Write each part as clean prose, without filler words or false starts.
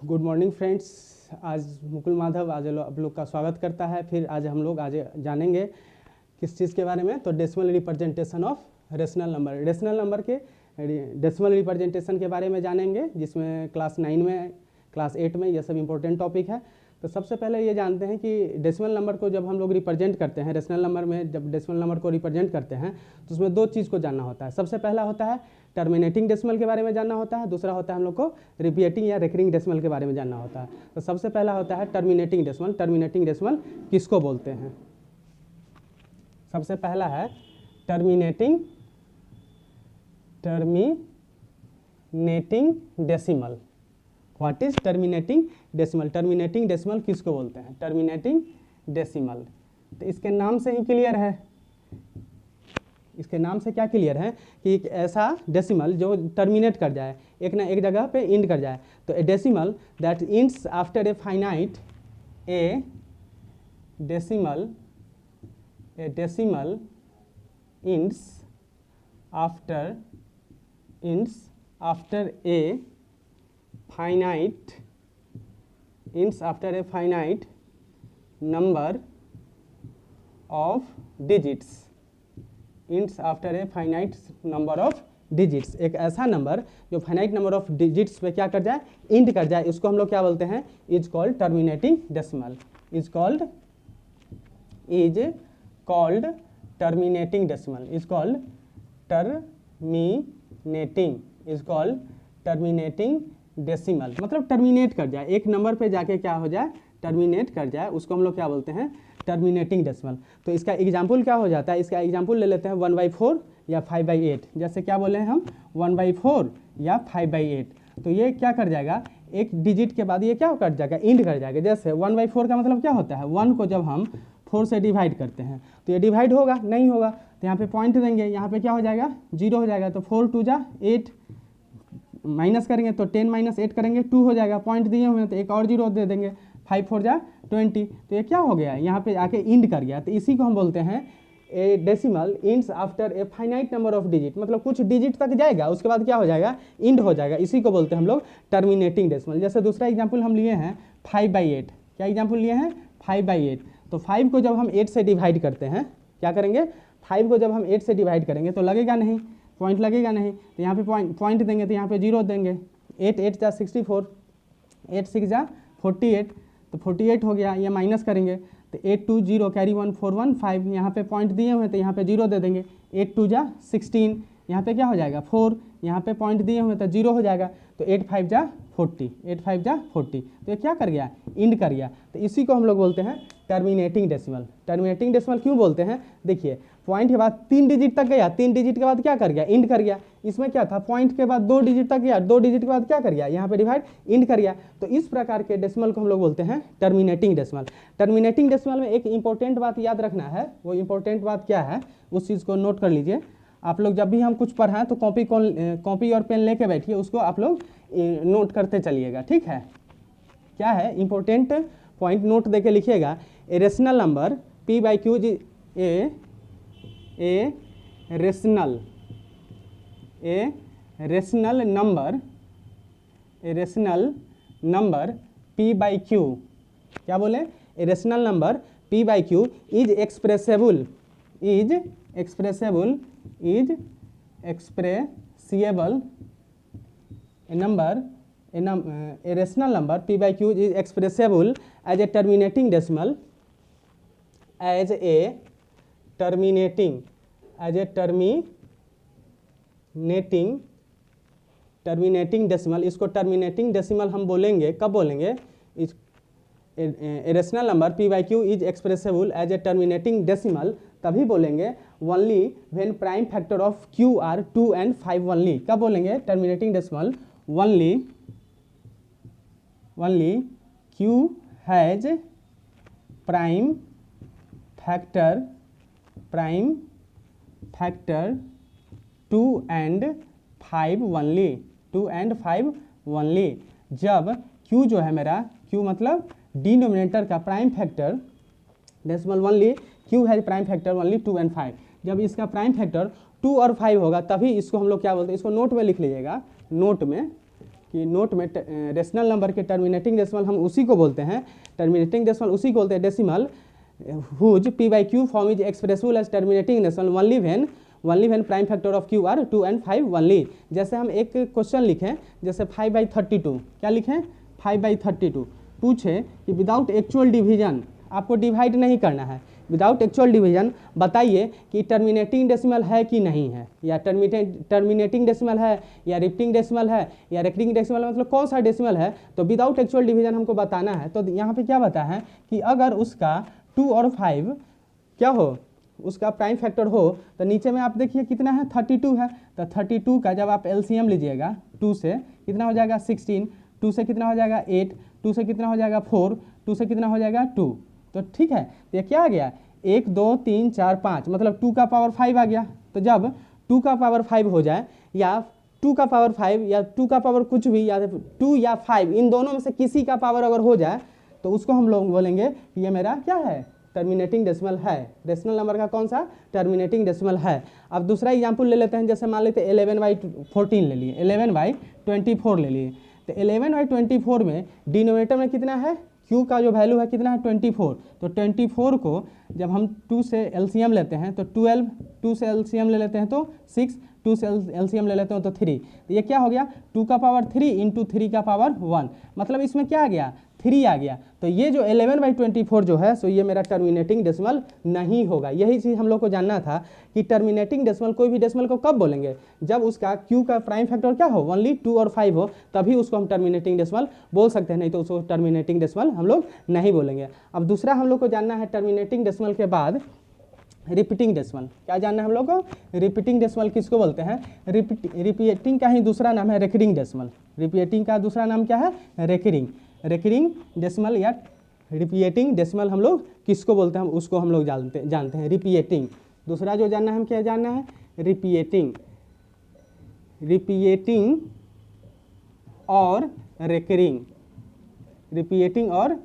Good morning friends, आज मुकुल माधव आज आप लोग का स्वागत करता है। फिर आज हम लोग जानेंगे किस चीज़ के बारे में, तो decimal representation of rational number. Rational number के डेसिमल रिप्रेजेंटेशन के बारे में जानेंगे, जिसमें क्लास 9 में, क्लास 8 में यह सब इंपॉर्टेंट टॉपिक है। तो सबसे पहले ये जानते हैं कि डेसिमल नंबर को जब हम लोग रिप्रेजेंट करते हैं, रेशनल नंबर में जब डेसिमल नंबर को रिप्रेजेंट करते हैं तो उसमें दो चीज़ को जानना होता है। सबसे पहला होता है टर्मिनेटिंग डेसिमल के बारे में जानना होता है, दूसरा होता है हम लोग को रिपीटिंग या रिकरिंग डेसिमल के बारे में जानना होता है। तो सबसे पहला होता है टर्मिनेटिंग डेसिमल। टर्मिनेटिंग डेसिमल किसको बोलते हैं? सबसे पहला है terminating decimal. What is terminating decimal? Terminating decimal किसको बोलते हैं? Terminating decimal. तो इसके नाम से ही क्लियर है, इसके नाम से क्या क्लियर है कि एक ऐसा डेसिमल जो टर्मिनेट कर जाए, एक ना एक जगह पे इंड कर जाए। तो ए decimal that ends after a finite, A decimal ends after a finite number of digits, ends after a finite number of digits। एक ऐसा नंबर जो फाइनाइट नंबर ऑफ डिजिट्स पे क्या कर जाए, इंड कर जाए, इसको हम लोग क्या बोलते हैं? Is called terminating decimal. Is called terminating decimal. Is called terminating decimal. मतलब टर्मिनेट कर जाए, एक नंबर पे जाके क्या हो जाए, टर्मिनेट कर जाए, उसको हम लोग क्या बोलते हैं? Terminating decimal. तो इसका एग्जाम्पल क्या हो जाता है? इसका एग्जाम्पल ले लेते हैं 1/4 या 5/8। जैसे क्या बोले हम, 1/4 या 5/8। तो ये क्या कर जाएगा, एक डिजिट के बाद ये क्या कर जाएगा, इंड कर जाएगा। जैसे 1/4 का मतलब क्या होता है, 1 को जब हम 4 से डिवाइड करते हैं तो ये डिवाइड होगा नहीं होगा, तो यहाँ पे पॉइंट देंगे, यहाँ पे क्या हो जाएगा, 0 हो जाएगा। तो 4 2 जा 8, माइनस करेंगे तो 10 - 8 करेंगे 2 हो जाएगा। पॉइंट दिए हुए हैं तो एक और 0 दे देंगे, 5 4 जा 20। तो ये क्या हो गया, यहाँ पे आके इंड कर गया। तो इसी को हम बोलते हैं ए decimal ends after a finite number of digit. मतलब कुछ डिजिट तक जाएगा, उसके बाद क्या हो जाएगा, इंड हो जाएगा। इसी को बोलते हैं हम लोग टर्मिनेटिंग डेसिमल। जैसे दूसरा एग्जाम्पल हम लिए हैं 5/8। क्या एग्जाम्पल लिए हैं? 5/8। तो 5 को जब हम 8 से डिवाइड करते हैं, क्या करेंगे, 5 को जब हम 8 से डिवाइड करेंगे तो लगेगा नहीं, पॉइंट लगेगा नहीं। तो यहाँ पे पॉइंट देंगे तो यहाँ पे 0 देंगे। 8 8 जा 64, 8 6 जा 48, तो 48 हो गया। ये माइनस करेंगे तो 8 2 0 कैरी 1 4 1 5। यहाँ पे पॉइंट दिए हुए हैं तो यहाँ पे 0 दे देंगे। 8 2 जा 16, यहाँ पे क्या हो जाएगा 4, यहाँ पे पॉइंट दिए हुए हैं तो 0 हो जाएगा। तो 8 5 जा 40, 8 5 जा 40। तो ये क्या कर गया, इंड कर गया। तो इसी को हम लोग बोलते हैं टर्मिनेटिंग डेसिमल। टर्मिनेटिंग डेसिमल क्यों बोलते हैं? देखिए, पॉइंट के बाद 3 डिजिट तक गया, 3 डिजिट के बाद क्या कर गया, इंड कर गया। इसमें क्या था, पॉइंट के बाद 2 डिजिट तक गया, 2 डिजिट के बाद क्या कर गया, यहाँ पे डिवाइड, इंड कर गया। तो इस प्रकार के डेसिमल को हम लोग बोलते हैं टर्मिनेटिंग डेसिमल। टर्मिनेटिंग डेसिमल में एक इंपॉर्टेंट बात याद रखना है। वो इंपॉर्टेंट बात क्या है, उस चीज़ को नोट कर लीजिए। आप लोग जब भी हम कुछ पढ़ाएं तो कॉपी और पेन लेके बैठिए, उसको आप लोग नोट करते चलिएगा, ठीक है। क्या है इंपॉर्टेंट पॉइंट, नोट देके लिखिएगा। A rational number P/Q a rational number P/Q, क्या बोले, a rational number P/Q is expressible a rational number P/Q is expressible as a terminating decimal, as a terminating decimal। इसको terminating decimal हम बोलेंगे, कब बोलेंगे, a rational number P/Q is expressible as a terminating decimal तभी बोलेंगे only when prime factor of Q are 2 and 5 only. कब बोलेंगे terminating decimal? Only Q has prime factor 2 and 5 only. जब Q जो है मेरा, Q मतलब डिनोमिनेटर का prime factor, decimal only Q has prime factor only 2 and 5। जब इसका प्राइम फैक्टर 2 और 5 होगा तभी इसको हम लोग क्या बोलते हैं, इसको नोट में लिख लीजिएगा, नोट में, कि नोट में रेशनल नंबर के टर्मिनेटिंग डेसिमल हम उसी को बोलते हैं, टर्मिनेटिंग डेसिमल उसी को बोलते हैं decimal whose p/q form is expressible as terminating decimal only when prime factor of q are 2 and 5 only. जैसे हम एक क्वेश्चन लिखें, जैसे 5/32, क्या लिखें 5/32, पूछे कि विदाउट एक्चुअल डिवीजन, आपको डिवाइड नहीं करना है, विदाउट एक्चुअल डिवीजन बताइए कि टर्मिनेटिंग डेसिमल है कि नहीं है, या टर्मिनेटिंग डेसिमल है, या रिपीटिंग डेसिमल है, या रेकरिंग डेसिमल है, मतलब कौन सा डेसिमल है, तो विदाउट एक्चुअल डिवीजन हमको बताना है। तो यहाँ पे क्या बता है कि अगर उसका 2 और 5 क्या हो, उसका प्राइम फैक्टर हो, तो नीचे में आप देखिए कितना है 32 है, तो 32 का जब आप एलसीएम लीजिएगा 2 से कितना हो जाएगा 16, 2 से कितना हो जाएगा 8, 2 से कितना हो जाएगा 4, 2 से कितना हो जाएगा 2, तो ठीक है। तो ये क्या आ गया 1 2 3 4 5, मतलब 2 का पावर 5 आ गया। तो जब 2 का पावर 5 हो जाए, या 2 का पावर 5 या 2 का पावर कुछ भी, या 2 या 5 इन दोनों में से किसी का पावर अगर हो जाए, तो उसको हम लोग बोलेंगे कि ये मेरा क्या है, टर्मिनेटिंग डेसिमल है, रेशनल नंबर का कौन सा, टर्मिनेटिंग डेसिमल है। अब दूसरा एग्जाम्पल ले लेते हैं, जैसे मान लेते हैं 11/14 ले लिए, 11/24 ले लिए। तो 11/24 में डिनोमिनेटर में कितना है, q का जो वैल्यू है कितना है 24, तो 24 को जब हम 2 से एलसीएम लेते हैं तो 12, 2 से एलसीएम ले लेते हैं तो 6, 2 से एलसीएम ले लेते हैं तो 3, तो ये क्या हो गया 2 का पावर 3 इंटू 3 का पावर 1, मतलब इसमें क्या आ गया 3 आ गया। तो ये जो 11/24 जो है, सो ये मेरा टर्मिनेटिंग डेसिमल नहीं होगा। यही चीज़ हम लोग को जानना था कि टर्मिनेटिंग डेसिमल, कोई भी डेसिमल को कब बोलेंगे, जब उसका q का प्राइम फैक्टर क्या हो, ओनली 2 और 5 हो, तभी उसको हम टर्मिनेटिंग डेसिमल बोल सकते हैं, नहीं तो उसको टर्मिनेटिंग डेसिमल हम लोग नहीं बोलेंगे। अब दूसरा हम लोग को जानना है टर्मिनेटिंग डेसिमल के बाद रिपीटिंग डेसिमल। क्या जानना है हम लोग को, रिपीटिंग डेसिमल किसको बोलते हैं, रिपीटिंग का ही दूसरा नाम है रेकरिंग डेसिमल। रिपीटिंग का दूसरा नाम क्या है, रेकरिंग डेसिमल या रिपीटिंग डेसिमल हम लोग किसको बोलते हैं, उसको हम लोग जानते हैं रिपीटिंग। दूसरा जो जानना है, हम क्या जानना है, रिपीटिंग और रेकरिंग, रिपीटिंग और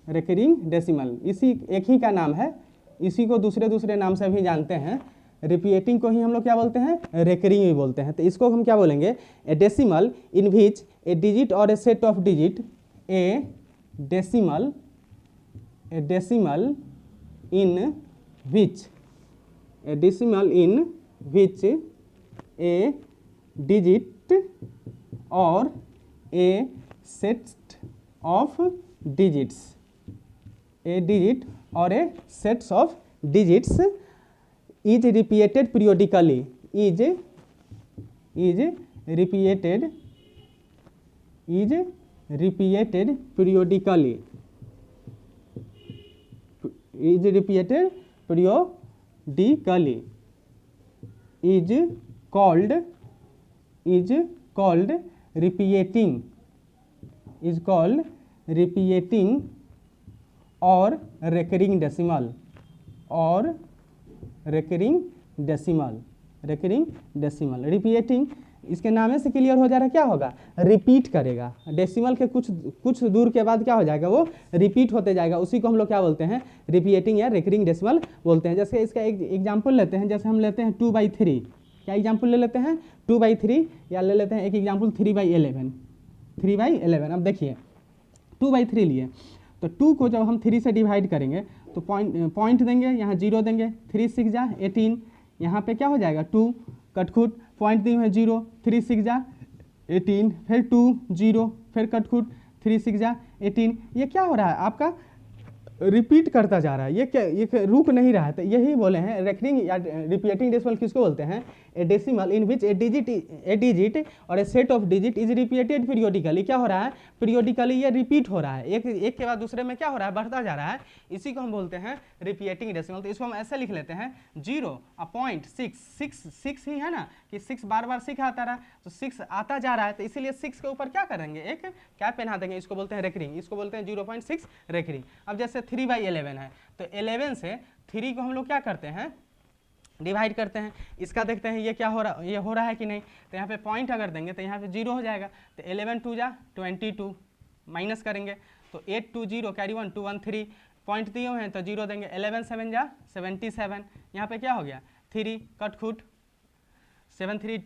रेकरिंग डेसिमल इसी एक ही का नाम है, इसी को दूसरे नाम से भी जानते हैं। रिपीटिंग को ही हम लोग क्या बोलते हैं, रेकरिंग भी बोलते हैं। तो इसको हम क्या बोलेंगे, ए decimal in which a digit or a set of digit, a decimal in which a digit or a set of digits, a digit or a sets of digits is repeated periodically, is repeated periodically, is called repeating और recurring decimal, और recurring decimal. Repeating इसके नामे से clear हो जा रहा है, क्या होगा, रिपीट करेगा, डेसिमल के कुछ दूर के बाद क्या हो जाएगा, वो रिपीट होते जाएगा, उसी को हम लोग क्या बोलते हैं, रिपीटिंग या रेकरिंग डेसिमल बोलते हैं। जैसे इसका एक एग्जांपल लेते हैं, जैसे हम लेते हैं 2/3, क्या एग्जांपल ले लेते हैं 2/3, या ले लेते हैं एक एग्जांपल 3/11। अब देखिए 2/3 लिए, तो 2 को जब हम 3 से डिवाइड करेंगे तो पॉइंट देंगे, यहाँ 0 देंगे, 3 6 जा 18, यहाँ पे क्या हो जाएगा 2 कटखुट, पॉइंट दिए हुए 0, 3 6 जा 18, फिर 2 0, फिर कटखुट 3 6 जा 18, ये क्या हो रहा है आपका, रिपीट करता जा रहा है, ये रुक नहीं रहा है। तो यही बोले हैं रेकरिंग या रिपीटिंग डेसिमल किसको बोलते हैं, ए decimal in which a digit or a set of digit is repeated periodically. क्या हो रहा है, पीरियोडिकली ये रिपीट हो रहा है, एक के बाद दूसरे में क्या हो रहा है, बढ़ता जा रहा है, इसी को हम बोलते हैं रिपीटिंग डेसिमल। तो इसको हम ऐसे लिख लेते हैं 0.6 ही है ना, कि 6 बार 6 आता रहा, तो 6 आता जा रहा है, तो इसीलिए 6 के ऊपर क्या करेंगे, एक कैप पहना देंगे, इसको बोलते हैं रेकरिंग, इसको बोलते हैं 0.6 रेकरिंग। अब जैसे 3/11 है, तो 11 से 3 को हम लोग क्या करते हैं, डिवाइड करते हैं। इसका देखते हैं ये क्या हो रहा, ये हो रहा है कि नहीं, तो यहाँ पे पॉइंट अगर देंगे तो यहाँ पे 0 हो जाएगा, तो 11 2 जा 22, माइनस करेंगे तो 8 2 0 कैरी 1 2 1 3, पॉइंट दिए हुए हैं तो 0 देंगे, 11 7 जा 77, यहाँ पे क्या हो गया 3 कट खुट, 7 3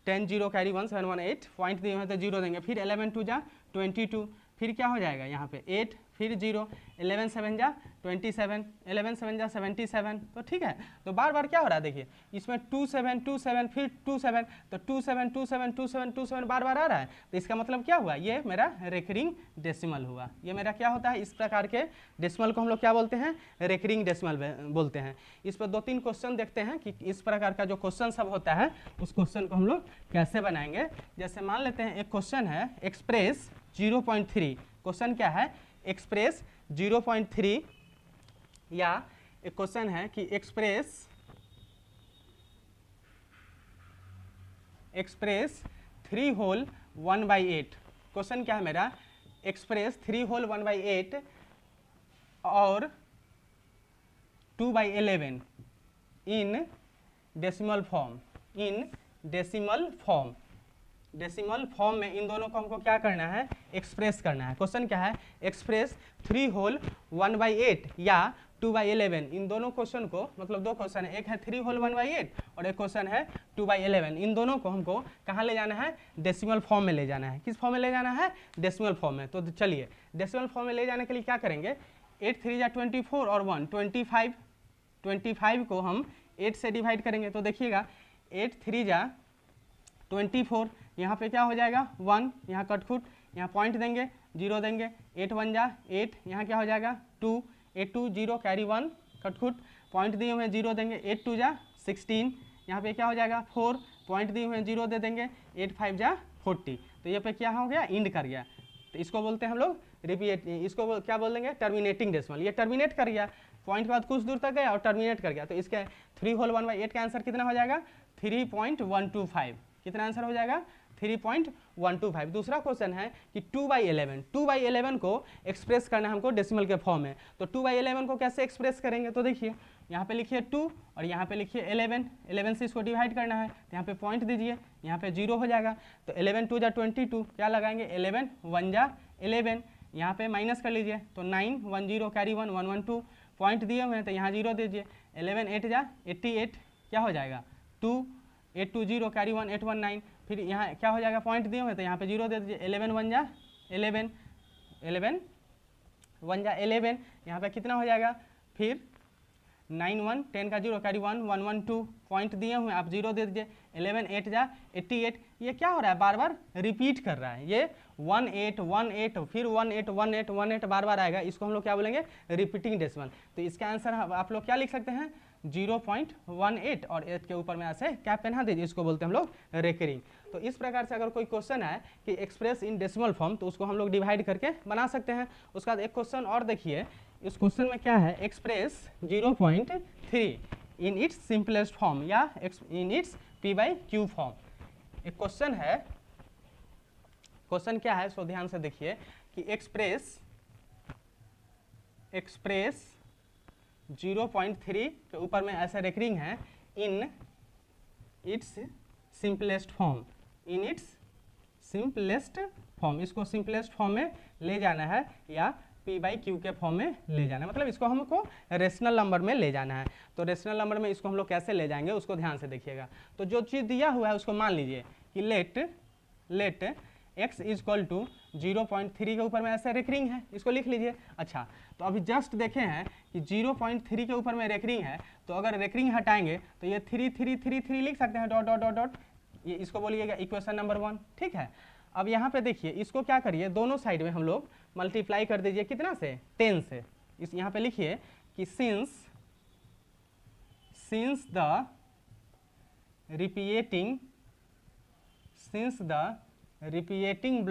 10 0 कैरी 1 7 1 8, पॉइंट दिए हुए हैं तो 0 देंगे, फिर 11 2 जा 22, फिर क्या हो जाएगा यहाँ पे 8, फिर 0, 11 7 जा 27, 11 7 जा 77, तो ठीक है। तो बार बार क्या हो रहा है देखिए, इसमें 2 7 2 7 फिर 2 7, तो 2 7 2 7 2 7 2 7 बार बार आ रहा है, तो इसका मतलब क्या हुआ, ये मेरा रेकरिंग डेसिमल हुआ। ये मेरा क्या होता है, इस प्रकार के डेसिमल को हम लोग क्या बोलते हैं, रेकरिंग डेसिमल बोलते हैं। इस पर 2-3 क्वेश्चन देखते हैं कि इस प्रकार का जो क्वेश्चन सब होता है उस क्वेश्चन को हम लोग कैसे बनाएंगे। जैसे मान लेते हैं एक क्वेश्चन है एक्सप्रेस 0.3, क्वेश्चन क्या है एक्सप्रेस 0.3, या एक क्वेश्चन है कि एक्सप्रेस 3 होल 1/8, क्वेश्चन क्या है मेरा एक्सप्रेस 3 होल 1/8 और 2/11 in decimal form, decimal form में इन दोनों को हमको क्या करना है, एक्सप्रेस करना है। क्वेश्चन क्या है एक्सप्रेस 3 होल 1/8 या 2/11, इन दोनों क्वेश्चन को, मतलब दो क्वेश्चन है, एक है 3 होल 1/8 और एक क्वेश्चन है 2/11, इन दोनों को हमको कहाँ ले जाना है, डेसिमल फॉर्म में ले जाना है। किस फॉर्म में ले जाना है, डेसिमल फॉर्म में। तो चलिए डेसिमल फॉर्म में ले जाने के लिए क्या करेंगे, 8 3 जा 24 और 1 25 को हम 8 से डिवाइड करेंगे, तो देखिएगा 8 3 जा 24, यहाँ पे क्या हो जाएगा 1, यहाँ कट खुट, यहाँ पॉइंट देंगे 0 देंगे, 8 1 जा 8, यहाँ क्या हो जाएगा 2, 8 2 0 कैरी 1 कट खुट, पॉइंट दिए हुए 0 देंगे, 8 2 जा 16, यहाँ पे क्या हो जाएगा 4, पॉइंट दिए हुए 0 दे देंगे, 8 5 जा 40, तो ये पे क्या हो गया इंड कर गया। तो इसको बोलते हैं हम लोग रिपीट, इसको क्या बोल देंगे टर्मिनेटिंग डेसिमल, ये टर्मिनेट कर गया, पॉइंट के बाद कुछ दूर तक गया और टर्मिनेट कर गया। तो इसके 3 होल 1/8 का आंसर कितना हो जाएगा 3.125, कितना आंसर हो जाएगा 3.125। दूसरा क्वेश्चन है कि 2/11 को एक्सप्रेस करना है हमको डेसिमल के फॉर्म में, तो 2/11 को कैसे एक्सप्रेस करेंगे, तो देखिए यहाँ पे लिखिए 2 और यहाँ पे लिखिए 11 से इसको डिवाइड करना है, तो यहाँ पे पॉइंट दीजिए, यहाँ पे 0 हो जाएगा, तो 11 2 जा 22, क्या लगाएंगे 11 1 जा 11, यहाँ पे माइनस कर लीजिए, तो 9 1 0 कैरी 1 1 1 2, पॉइंट दिए हुए हैं तो यहाँ 0 दीजिए, 11 8 जा 88, क्या हो जाएगा 2 8 2 0 कैरी 1 8 1 9, फिर यहाँ क्या हो जाएगा पॉइंट दिए हुए तो यहाँ पे 0 दे दीजिए, 11 1 जा 11 11 1 जा 11, यहाँ पे कितना हो जाएगा, फिर 9 1 10 का 0 कैरी 1 1 1 2, पॉइंट दिए हुए आप 0 दे दीजिए, 11 8 जा 88, ये क्या हो रहा है बार बार रिपीट कर रहा है, ये 1 8 1 8 फिर 1 8 1 8 1 8 बार बार आएगा, इसको हम लोग क्या बोलेंगे रिपीटिंग डेसिमल। तो इसका आंसर आप लोग क्या लिख सकते हैं 0.18 और 8 के ऊपर में ऐसे क्या पहना दीजिए, इसको बोलते हैं हम लोग रेकरिंग। तो इस प्रकार से अगर कोई क्वेश्चन है कि एक्सप्रेस इन डेसिमल फॉर्म, तो उसको हम लोग डिवाइड करके बना सकते हैं। उसके बाद एक क्वेश्चन और देखिए, इस क्वेश्चन में क्या है express 0.3 in its simplest form या इन इट्स p/q फॉर्म। एक क्वेश्चन है, क्वेश्चन क्या है सो ध्यान से देखिए कि एक्सप्रेस 0.3 के ऊपर में ऐसा रेकरिंग है in its simplest form, in its simplest form, इसको सिंपलेस्ट फॉर्म में ले जाना है या p/q के फॉर्म में ले जाना है, मतलब इसको हमको रेशनल नंबर में ले जाना है। तो रेशनल नंबर में इसको हम लोग कैसे ले जाएंगे उसको ध्यान से देखिएगा। तो जो चीज़ दिया हुआ है उसको मान लीजिए कि लेट x इजक्वल टू 0.3 के ऊपर में ऐसे रेकरिंग है, इसको लिख लीजिए। अच्छा, तो अभी जस्ट देखे हैं कि 0.3 के ऊपर में रेकरिंग है, तो अगर रेकरिंग हटाएंगे तो ये 3 3 3 3 लिख सकते हैं, डॉट डॉट डॉट डॉट, ये इसको बोलिएगा इक्वेशन नंबर 1, ठीक है। अब यहाँ पे देखिए इसको क्या करिए, दोनों साइड में हम लोग मल्टीप्लाई कर दीजिए, कितना से 10 से। इस यहाँ पे लिखिए कि since the repeating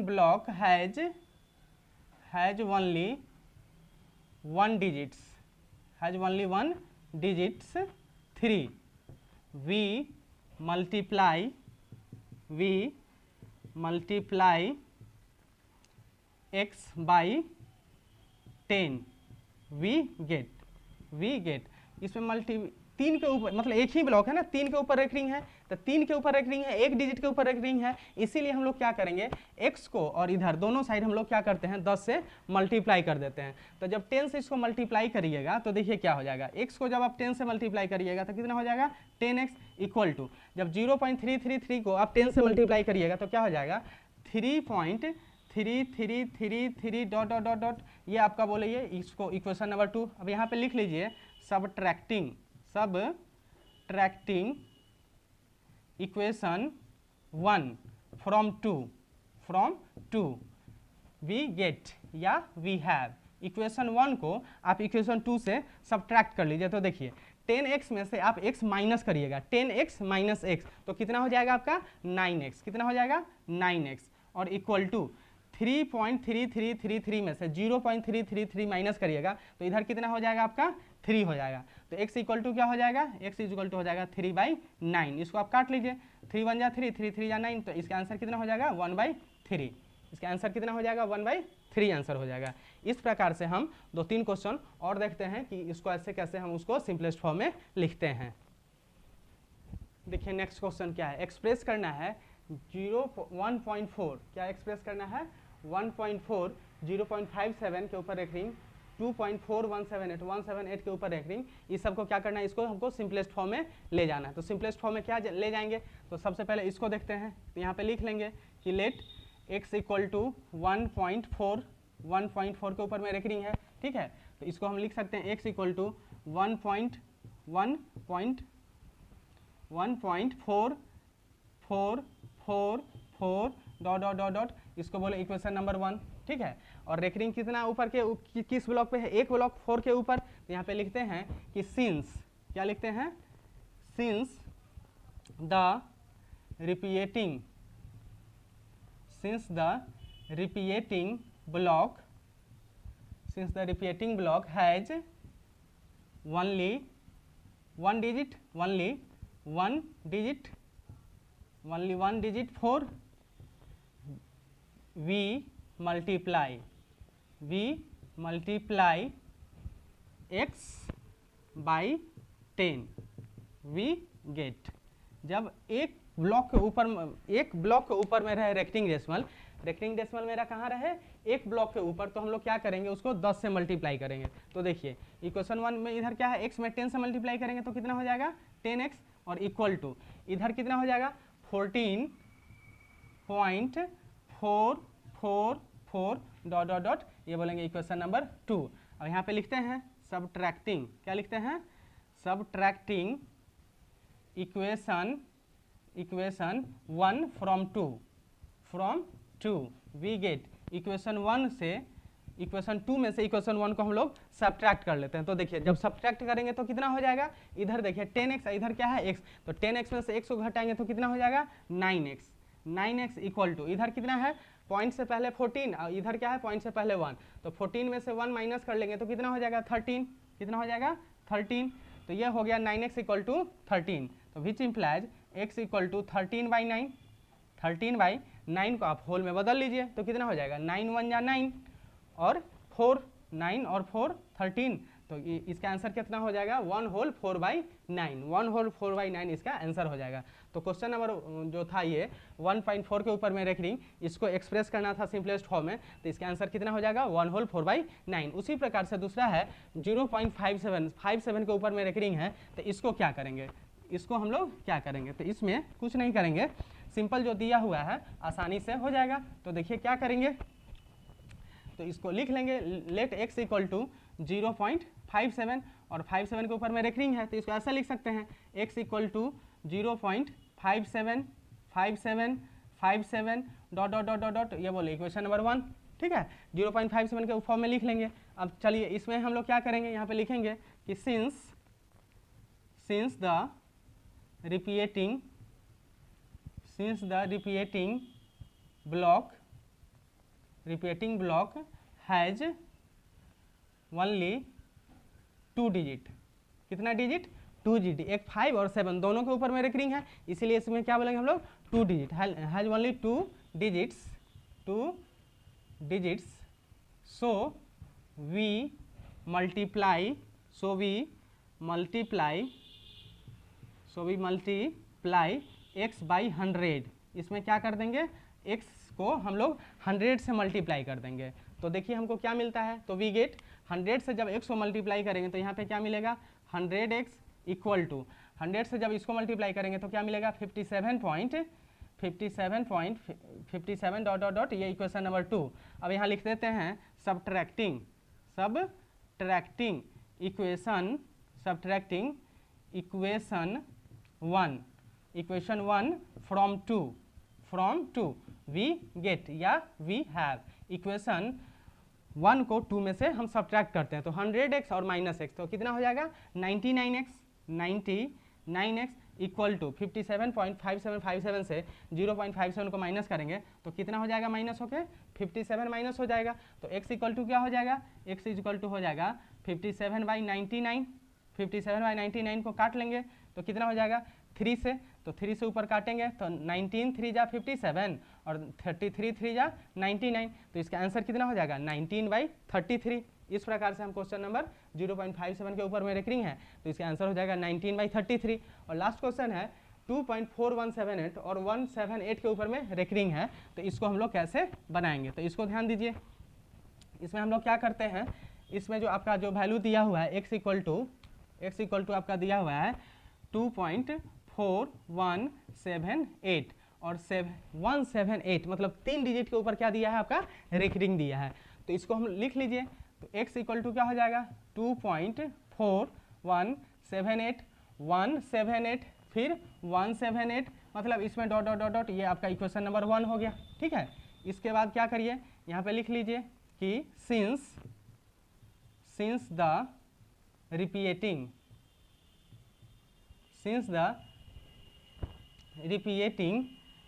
block has only one digits 3, we multiply x by 10, we get इसमें 3 के ऊपर, मतलब एक ही ब्लॉक है ना, 3 के ऊपर रेकरिंग है, तो 3 के ऊपर रेकरिंग है, एक डिजिट के ऊपर रेकरिंग है, इसीलिए हम लोग क्या करेंगे, x को और इधर दोनों साइड हम लोग क्या करते हैं 10 से मल्टीप्लाई कर देते हैं। तो जब 10 से इसको मल्टीप्लाई करिएगा तो देखिए क्या हो जाएगा, x को जब आप 10 से मल्टीप्लाई करिएगा तो कितना हो जाएगा 10x इक्वल टू, जब 0.333 को आप 10 से मल्टीप्लाई करिएगा तो क्या हो जाएगा 3.3333 डॉट डॉट डॉट डॉट, ये आपका बोलिए इसको इक्वेशन नंबर 2। अब यहाँ पे लिख लीजिए subtracting equation 1 from 2 we get या वी हैव, इक्वेशन 1 को आप इक्वेशन 2 से सब्ट्रैक्ट कर लीजिए। तो देखिए 10x में से आप x माइनस करिएगा, 10x माइनस x तो कितना हो जाएगा आपका 9x, कितना हो जाएगा 9x, और इक्वल टू 3.3333 में से 0.333 माइनस करिएगा तो इधर कितना हो जाएगा आपका 3 हो जाएगा। तो x इक्वल टू क्या हो जाएगा, x इक्वल टू हो जाएगा 3/9, इसको आप काट लीजिए, 3 1 जा 3, 3 3 जा 9, तो इसका आंसर कितना हो जाएगा 1/3, इसका आंसर कितना हो जाएगा 1/3 आंसर हो जाएगा। इस प्रकार से हम 2-3 क्वेश्चन और देखते हैं कि इसको ऐसे कैसे हम उसको सिंपलेस्ट फॉर्म में लिखते हैं। देखिए नेक्स्ट क्वेश्चन क्या है, एक्सप्रेस करना है 1.4, क्या एक्सप्रेस करना है 1.4, 0.57 के ऊपर रेकरिंग, 2.4178 178 के ऊपर रेकरिंग, इस सबको क्या करना है, इसको हमको सिंपलेस्ट फॉर्म में ले जाना है। तो सिंपलेस्ट फॉर्म में क्या ले जाएंगे, तो सबसे पहले इसको देखते हैं, तो यहाँ पे लिख लेंगे कि लेट x इक्वल टू 1.4 के ऊपर में रेकरिंग है, ठीक है, तो इसको हम लिख सकते हैं x equal to 1.4 dot dot dot dot, इसको बोले इक्वेशन नंबर 1, ठीक है। और रेकरिंग कितना ऊपर के किस ब्लॉक पे है, एक ब्लॉक 4 के ऊपर, तो यहाँ पे लिखते हैं कि सिंस, क्या लिखते हैं, since the repeating block has only one digit for we multiply x by 10 we get, जब एक ब्लॉक के ऊपर में रहे रेक्टिंग डेसिमल मेरा कहाँ रहे, एक ब्लॉक के ऊपर, तो हम लोग क्या करेंगे उसको 10 से मल्टीप्लाई करेंगे। तो देखिए इक्वेशन 1 में इधर क्या है, x में 10 से मल्टीप्लाई करेंगे तो कितना हो जाएगा 10x, और इक्वल टू इधर कितना हो जाएगा 14.444 डॉट डॉट डॉट, ये बोलेंगे इक्वेशन नंबर 2। अब यहाँ पे लिखते हैं सबट्रैक्टिंग, क्या लिखते हैं, subtracting equation 1 from 2 we get, equation 1 से इक्वेशन 2 में से इक्वेशन 1 को हम लोग सब्ट्रैक्ट कर लेते हैं। तो देखिए जब सब्ट्रैक्ट करेंगे तो कितना हो जाएगा, इधर देखिए 10x, इधर क्या है x, तो 10x में से x को घटाएंगे तो कितना हो जाएगा 9x इक्वल टू, इधर कितना है पॉइंट से पहले 14 और इधर क्या है पॉइंट से पहले 1, तो 14 में से 1 माइनस कर लेंगे तो कितना हो जाएगा 13, कितना हो जाएगा 13, तो ये हो गया 9x इक्वल टू 13, तो which implies x equal to 13/9 को आप होल में बदल लीजिए तो कितना हो जाएगा 9 1 या 9 और 4, 9 और 4 13, तो इसका आंसर कितना हो जाएगा 1 होल 4/9 इसका आंसर हो जाएगा। तो क्वेश्चन नंबर जो था ये 1.4 के ऊपर में रेकरिंग, इसको एक्सप्रेस करना था सिंपलेस्ट फॉर्म में, तो इसका आंसर कितना हो जाएगा 1 होल 4/9। उसी प्रकार से दूसरा है 0.57 के ऊपर में रेकरिंग है, तो इसको क्या करेंगे, इसको हम लोग क्या करेंगे, तो इसमें कुछ नहीं करेंगे, सिंपल जो दिया हुआ है आसानी से हो जाएगा। तो देखिए क्या करेंगे, तो इसको लिख लेंगे लेट x इक्वल टू 0.57 और 57 के ऊपर में रेकरिंग है, तो इसको ऐसा लिख सकते हैं x equal to 0.57 dot dot dot dot, ये बोले इक्वेशन नंबर 1, ठीक है, 0.57 के फॉर्म में लिख लेंगे। अब चलिए इसमें हम लोग क्या करेंगे, यहाँ पे लिखेंगे कि since the repeating block has only 2 digit, कितना डिजिट 2 डिजिट, एक 5 और 7 दोनों के ऊपर में रेकरिंग है, इसीलिए इसमें क्या बोलेंगे हम लोग 2 digit, has only 2 digits, so we multiply so we multiply x by 100। इसमें क्या कर देंगे, x को हम लोग 100 से मल्टीप्लाई कर देंगे। तो देखिए हमको क्या मिलता है, तो वी गेट 100 से जब x को मल्टीप्लाई करेंगे तो यहाँ पे क्या मिलेगा 100x इक्वल टू 100 से जब इसको मल्टीप्लाई करेंगे तो क्या मिलेगा 57 डॉट डॉट डॉट, ये इक्वेशन नंबर 2। अब यहाँ लिख देते हैं subtracting equation 1 from 2 we get या वी हैव इक्वेशन 1 को 2 में से हम सब्ट्रैक्ट करते हैं तो 100x और -x तो कितना हो जाएगा 99x इक्वल टू 57.5757 से 0.57 को माइनस करेंगे तो कितना हो जाएगा, माइनस होके 57 माइनस हो जाएगा। तो x इक्वल टू क्या हो जाएगा, x इक्वल टू हो जाएगा 57/99। 57/99 को काट लेंगे तो कितना हो जाएगा 3 से, तो 3 से ऊपर काटेंगे तो 19 3 जा 57 और 33 3 जा 99। तो इसका आंसर कितना हो जाएगा 19/33। इस प्रकार से हम क्वेश्चन नंबर 0.57 के ऊपर में रेकरिंग है तो इसका आंसर हो जाएगा 19/33। और लास्ट क्वेश्चन है 2.4178 और 178 के ऊपर में रेकरिंग है तो इसको हम लोग कैसे बनाएंगे, तो इसको ध्यान दीजिए। इसमें हम लोग क्या करते हैं, इसमें जो आपका जो वैल्यू दिया हुआ है x इक्वल टू आपका दिया हुआ है 2.4178 और 178 मतलब 3 डिजिट के ऊपर क्या दिया है आपका रेकरिंग दिया है। तो इसको हम लिख लीजिए, तो x इक्वल टू क्या हो जाएगा 2.4178 फिर 178 मतलब इसमें डॉट डॉट डॉट डॉट, ये आपका इक्वेशन नंबर 1 हो गया। ठीक है, इसके बाद क्या करिए यहाँ पे लिख लीजिए कि since the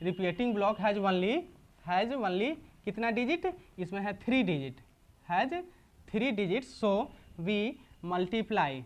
repeating block has only कितना डिजिट, इसमें है 3 digit, has 3 digit. So we multiply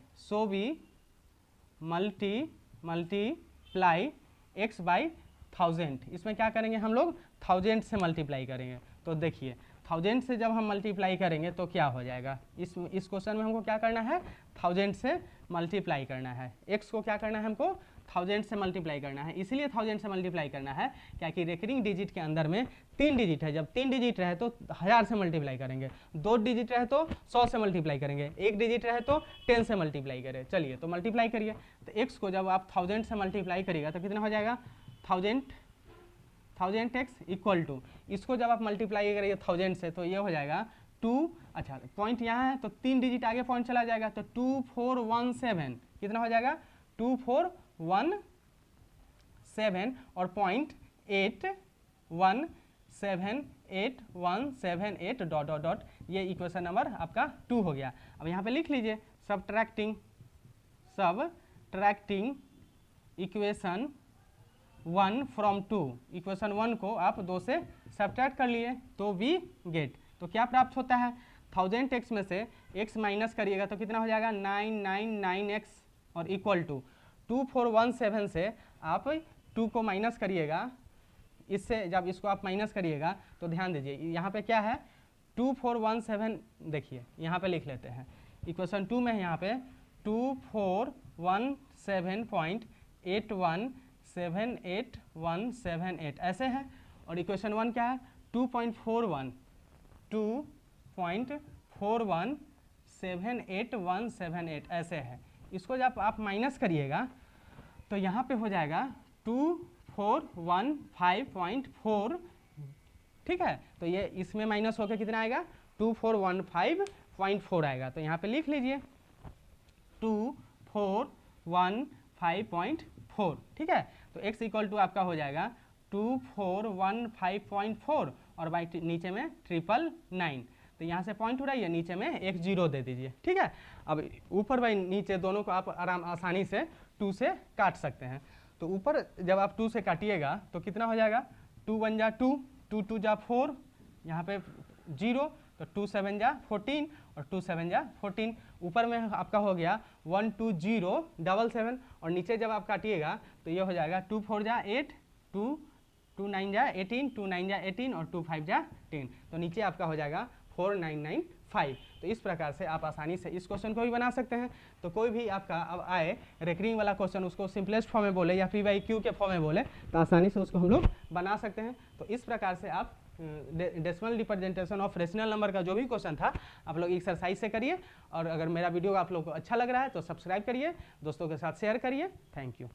x by 1000। इसमें क्या करेंगे हम लोग 1000 से मल्टीप्लाई करेंगे। तो देखिए 1000 से जब हम मल्टीप्लाई करेंगे तो क्या हो जाएगा, इस क्वेश्चन में हमको क्या करना है 1000 से मल्टीप्लाई करना है। x को क्या करना है हमको 1000 से मल्टीप्लाई करना है, इसीलिए 1000 से मल्टीप्लाई करना है क्या कि रेकरिंग डिजिट के अंदर में 3 डिजिट है। जब 3 डिजिट रहे तो 1000 से मल्टीप्लाई करेंगे, 2 डिजिट रहे तो 100 से मल्टीप्लाई करेंगे, 1 डिजिट रहे तो 10 से मल्टीप्लाई करें। चलिए तो मल्टीप्लाई करिए, तो x को जब आप 1000 से मल्टीप्लाई करिएगा तो कितना हो जाएगा 1000x इक्वल टू, इसको जब आप मल्टीप्लाई करिए 1000 से तो ये हो जाएगा 2, अच्छा पॉइंट यहाँ है तो 3 डिजिट आगे पॉइंट चला जाएगा तो 2417 कितना हो जाएगा 2417 और 0.8178 डॉट डॉट डॉट, ये इक्वेशन नंबर आपका 2 हो गया। अब यहाँ पे लिख लीजिए सब्ट्रैक्टिंग इक्वेशन 1 फ्रॉम 2, इक्वेशन 1 को आप 2 से सब्ट्रैक्ट कर लिए तो वी गेट, तो क्या प्राप्त होता है 1000x में से x माइनस करिएगा तो कितना हो जाएगा 999x और इक्वल टू 2417 से आप 2 को माइनस करिएगा, इससे जब इसको आप माइनस करिएगा तो ध्यान दीजिए यहाँ पे क्या है 2417, देखिए यहाँ पे लिख लेते हैं इक्वेशन 2 में यहाँ पे 24178178178 ऐसे है और इक्वेशन 1 क्या है 2.4178178178 ऐसे है। इसको जब आप माइनस करिएगा तो यहाँ पे हो जाएगा 2415.4, ठीक है, तो ये इसमें माइनस होकर कितना आएगा 2415.4 आएगा। तो यहाँ पे लिख लीजिए 2415.4, ठीक है, तो x इक्वल टू आपका हो जाएगा 2415.4 और बाई नीचे में 999, तो यहाँ से पॉइंट उड़ाइए नीचे में एक 0 दे दीजिए। ठीक है, अब ऊपर बाई नीचे दोनों को आप आसानी से 2 से काट सकते हैं। तो ऊपर जब आप 2 से काटिएगा तो कितना हो जाएगा 2 1 जा 2, 2 2 जा 4, यहाँ पे 0, तो 2 7 जा 14 और 2 7 जा 14, ऊपर में आपका हो गया 12077 और नीचे जब आप काटिएगा तो ये हो जाएगा 2 4 जा 8, 2 2 9 जा 18, 2 9 जा 18 और 2 5 जा 10, तो नीचे आपका हो जाएगा 4995। तो इस प्रकार से आप आसानी से इस क्वेश्चन को भी बना सकते हैं। तो कोई भी आपका अब आए रेकरिंग वाला क्वेश्चन, उसको सिंपलेस्ट फॉर्म में बोले या P/Q के फॉर्म में बोले, तो आसानी से उसको हम लोग बना सकते हैं। तो इस प्रकार से आप decimal representation of rational number का जो भी क्वेश्चन था आप लोग एक्सरसाइज से करिए। और अगर मेरा वीडियो आप लोग को अच्छा लग रहा है तो सब्सक्राइब करिए, दोस्तों के साथ शेयर करिए। Thank you.